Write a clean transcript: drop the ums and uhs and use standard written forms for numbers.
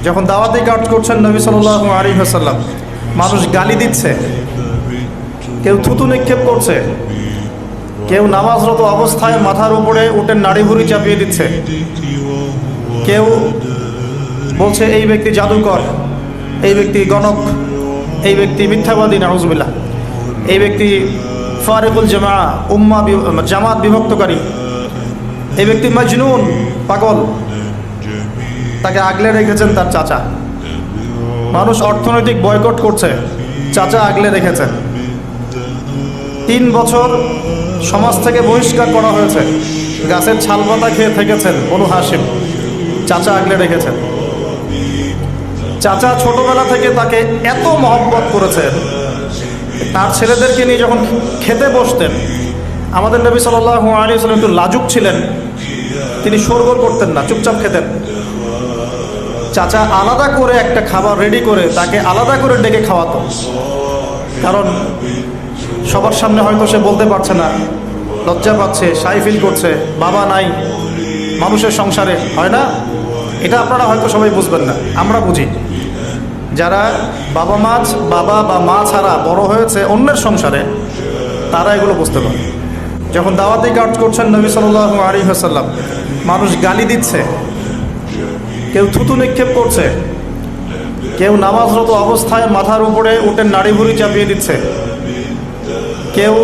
যখন দাওয়াতি কাজ করছেন নবী সাল্লাল্লাহু আলাইহি ওয়াসাল্লাম, মানুষ গালি দিচ্ছে, কেউ থুতু নিক্ষেপ করছে, কেউ নামাজরত অবস্থায় মাথার উপরে উটের নাড়ি ভুড়ি চাপিয়ে দিচ্ছে, কেউ বলছে এই ব্যক্তি জাদুকর, এই ব্যক্তি গণক, এই ব্যক্তি মিথ্যাবাদী, নাউজুবিল্লাহ, এই ব্যক্তি ফারিকুল জামাত বিভক্তকারী, এই ব্যক্তি মজনুন, পাগল। তাকে আগলে রেখেছেন তার চাচা। মানুষ অর্থনৈতিক বয়কট করছে, চাচা আগলে রেখেছেন। 3 বছর সমাজ থেকে বহিষ্কার করা হয়েছে, গাছের ছালপাতা খেয়ে থেকেছেন বনু হাশিম, চাচা আগলে রেখেছেন। চাচা ছোটবেলা থেকে তাকে এত মহব্বত করেছেন, তার ছেলেদেরকে নিয়ে যখন খেতে বসতেন, আমাদের নবী সাল্লাল্লাহু আলাইহি ওয়াসাল্লাম একটু লাজুক ছিলেন, তিনি শোরগোল করতেন না, চুপচাপ খেতেন। চাচা আলাদা করে একটা খাবার রেডি করে তাকে আলাদা করে ডেকে খাওয়াতো, কারণ সবার সামনে হয়তো সে বলতে পারছে না, লজ্জা পাচ্ছে, শাই ফিল করছে, বাবা নাই মানুষের সংসারে, হয় না? এটা আপনারা হয়তো সবাই বুঝবেন না, আমরা বুঝি। যারা বাবা বা মা ছাড়া বড় হয়েছে অন্যের সংসারে, তারা এগুলো বুঝতে পারে। যখন দাওয়াতি কাজ করছেন নবী সাল্লাল্লাহু আলাইহি ওয়াসাল্লাম, মানুষ গালি দিচ্ছে, কেউ থুতু নিক্ষেপ করছে, কেউ নামাজরত অবস্থায় মাথার উপরে উটের নাড়ি ভুড়ি চাপিয়ে দিচ্ছে, কেউ